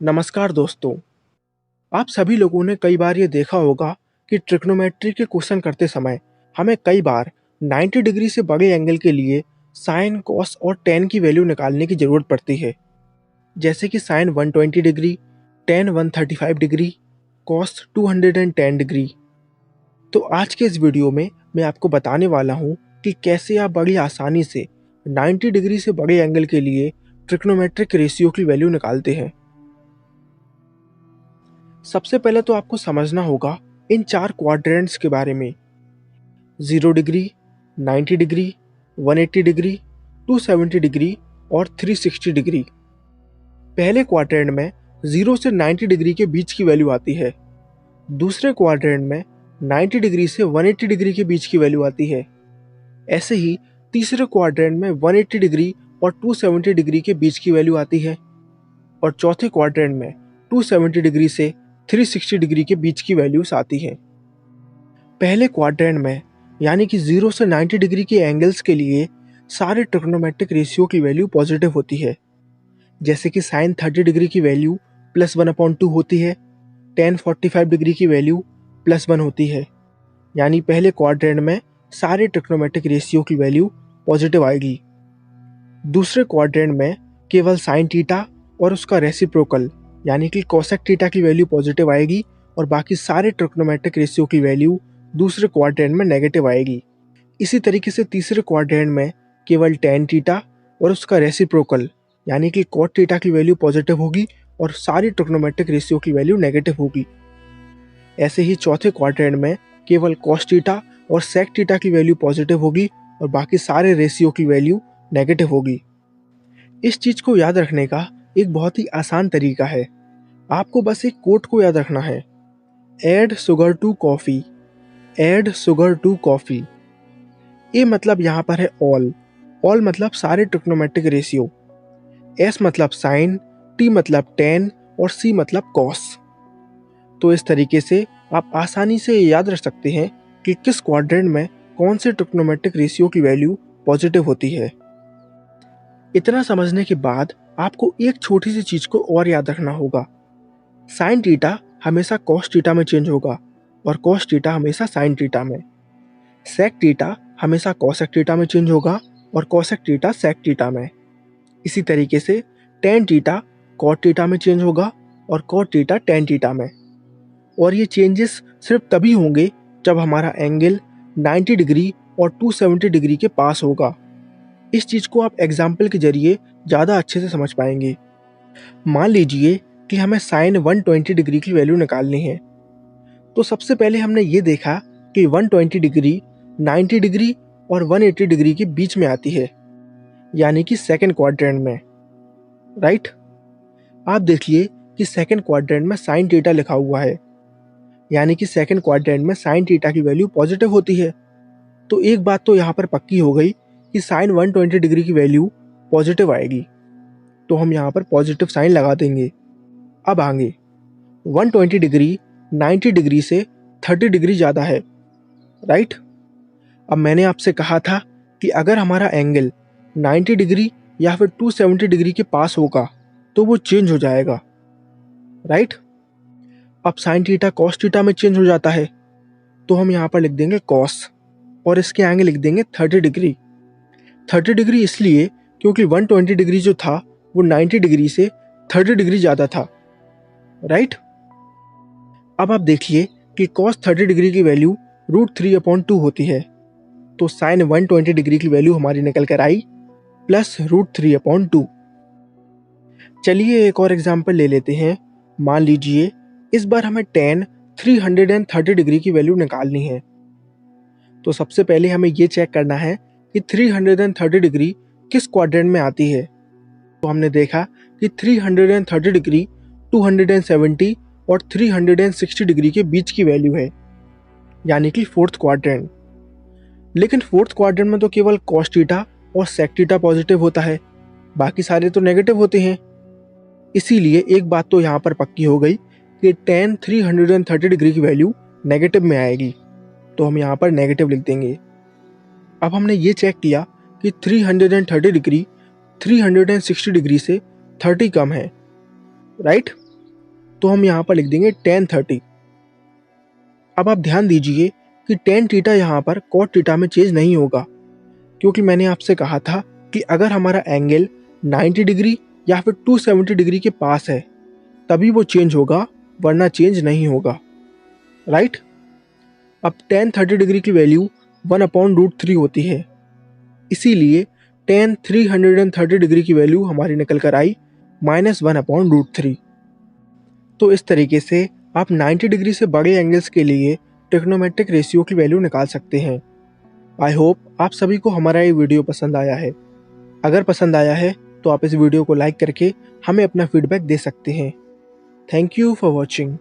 नमस्कार दोस्तों। आप सभी लोगों ने कई बार ये देखा होगा कि ट्रिग्नोमेट्री के क्वेश्चन करते समय हमें कई बार 90 डिग्री से बड़े एंगल के लिए साइन, कॉस और टेन की वैल्यू निकालने की ज़रूरत पड़ती है। जैसे कि sine 120 degree, tan 135 degree, cos 210 degree. तो आज के इस वीडियो में मैं आपको बताने वाला हूँ कि कैसे आप बड़ी आसानी से 90 डिग्री से बड़े एंगल के लिए ट्रिग्नोमेट्रिक रेशियो की वैल्यू निकालते हैं। सबसे पहले तो आपको समझना होगा इन चार क्वाड्रेंट्स के बारे में: 0 डिग्री, 90 डिग्री, 180 डिग्री, 270 डिग्री और 360 डिग्री। पहले क्वाड्रेंट में 0 से 90 डिग्री के बीच की वैल्यू आती है। दूसरे क्वाड्रेंट में 90 डिग्री से 180 डिग्री के बीच की वैल्यू आती है। ऐसे ही तीसरे क्वाड्रेंट में 180 डिग्री और 270 डिग्री के बीच की वैल्यू आती है और चौथे क्वाड्रेंट में 270 डिग्री से 360 डिग्री के बीच की वैल्यूज आती हैं। पहले क्वाड्रेंट में यानी कि 0 से 90 डिग्री के एंगल्स के लिए सारे ट्रिग्नोमेट्रिक रेशियो की वैल्यू पॉजिटिव होती है। जैसे कि साइन 30 डिग्री की वैल्यू +1/2 होती है, टेन 45 डिग्री की वैल्यू +1 होती है। यानी पहले क्वाड्रेंट में सारे ट्रिग्नोमेट्रिक रेशियो की वैल्यू पॉजिटिव आएगी। दूसरे क्वाड्रेंट में केवल साइन थीटा और उसका रेसिप्रोकल यानी कि कोसेक थीटा की वैल्यू पॉजिटिव आएगी और बाकी सारे ट्रिग्नोमेट्रिक रेशियो की वैल्यू दूसरे क्वाड्रेंट में नेगेटिव आएगी। इसी तरीके से तीसरे क्वाड्रेंट में केवल टेन थीटा और उसका रेसिप्रोकल यानी कि कॉट थीटा की वैल्यू पॉजिटिव होगी और सारी ट्रिग्नोमेट्रिक रेशियो की वैल्यू नेगेटिव होगी। ऐसे ही चौथे क्वाड्रेंट में केवल कॉस थीटा और सेक थीटा की वैल्यू पॉजिटिव होगी और बाकी सारे रेशियो की वैल्यू नेगेटिव होगी। इस चीज़ को याद रखने का एक बहुत ही आसान तरीका है। आपको बस एक कोट को याद रखना है: add sugar to coffee, add sugar to coffee. A मतलब यहाँ पर है ऑल मतलब सारे ट्रिग्नोमेट्रिक रेशियो, एस मतलब साइन, टी मतलब टेन और सी मतलब कॉस। तो इस तरीके से आप आसानी से याद रख सकते हैं कि किस क्वाड्रेंट में कौन से ट्रिग्नोमेट्रिक रेशियो की वैल्यू पॉजिटिव होती है। इतना समझने के बाद आपको एक छोटी सी चीज़ को और याद रखना होगा: साइन थीटा हमेशा कॉस थीटा में चेंज होगा और कॉस थीटा हमेशा साइन थीटा में। सेक थीटा हमेशा कॉसेक थीटा में चेंज होगा और कॉसेक थीटा सेक थीटा में। इसी तरीके से टेन थीटा कॉट थीटा में चेंज होगा और कॉट थीटा टेन थीटा में। और ये चेंजेस सिर्फ तभी होंगे जब हमारा एंगल 90 डिग्री और 270 डिग्री के पास होगा। इस चीज़ को आप एग्जाम्पल के जरिए ज़्यादा अच्छे से समझ पाएंगे। मान लीजिए कि हमें साइन 120 डिग्री की वैल्यू निकालनी है। तो सबसे पहले हमने ये देखा कि 120 डिग्री 90 डिग्री और 180 डिग्री के बीच में आती है, यानी कि सेकंड क्वाड्रेंट में, राइट। आप देखिए कि सेकंड क्वाड्रेंट में साइन थीटा लिखा हुआ है, यानी कि सेकंड क्वाड्रेंट में साइन थीटा की वैल्यू पॉजिटिव होती है। तो एक बात तो यहाँ पर पक्की हो गई कि साइन 120 डिग्री की वैल्यू पॉजिटिव आएगी, तो हम यहाँ पर पॉजिटिव साइन लगा देंगे। अब आगे 120 डिग्री 90 डिग्री से 30 डिग्री ज़्यादा है, राइट। अब मैंने आपसे कहा था कि अगर हमारा एंगल 90 डिग्री या फिर 270 डिग्री के पास होगा तो वो चेंज हो जाएगा, राइट। अब साइन थीटा कॉस थीटा में चेंज हो जाता है, तो हम यहाँ पर लिख देंगे कॉस और इसके आगे लिख देंगे 30 डिग्री। 30 डिग्री इसलिए क्योंकि 120 डिग्री जो था वो 90 डिग्री से 30 डिग्री ज़्यादा था, राइट। अब आप देखिए कि cos 30 डिग्री की वैल्यू √3/2 होती है, तो साइन 120 डिग्री की वैल्यू हमारी निकल कर आई +√3/2। चलिए एक और एग्जांपल ले लेते हैं। मान लीजिए इस बार हमें टेन 330 डिग्री की वैल्यू निकालनी है। तो सबसे पहले हमें ये चेक करना है कि 330 डिग्री किस क्वाड्रेंट में आती है। तो हमने देखा कि 330 डिग्री 270 और 360 डिग्री के बीच की वैल्यू है, यानी कि फोर्थ क्वाड्रेंट। लेकिन फोर्थ क्वाड्रेंट में तो केवल कॉस थीटा और सेक थीटा पॉजिटिव होता है, बाकी सारे तो नेगेटिव होते हैं। इसीलिए एक बात तो यहाँ पर पक्की हो गई कि टेन 330 डिग्री की वैल्यू नेगेटिव में आएगी, तो हम यहाँ पर नेगेटिव लिख देंगे। अब हमने ये चेक किया कि 330 डिग्री 360 डिग्री से 30 कम है, राइट। तो हम यहाँ पर लिख देंगे tan 30। अब आप ध्यान दीजिए कि tan थीटा यहाँ पर cot थीटा में चेंज नहीं होगा, क्योंकि मैंने आपसे कहा था कि अगर हमारा एंगल 90 डिग्री या फिर 270 डिग्री के पास है तभी वो चेंज होगा, वरना चेंज नहीं होगा, राइट। अब tan 30 डिग्री की वैल्यू 1/√3 होती है, इसीलिए tan 330 डिग्री की वैल्यू हमारी निकल कर आई -1/√3। तो इस तरीके से आप 90 डिग्री से बड़े एंगल्स के लिए ट्रिग्नोमेट्रिक रेशियो की वैल्यू निकाल सकते हैं। आई होप आप सभी को हमारा ये वीडियो पसंद आया है। अगर पसंद आया है तो आप इस वीडियो को लाइक करके हमें अपना फीडबैक दे सकते हैं। Thank you for watching.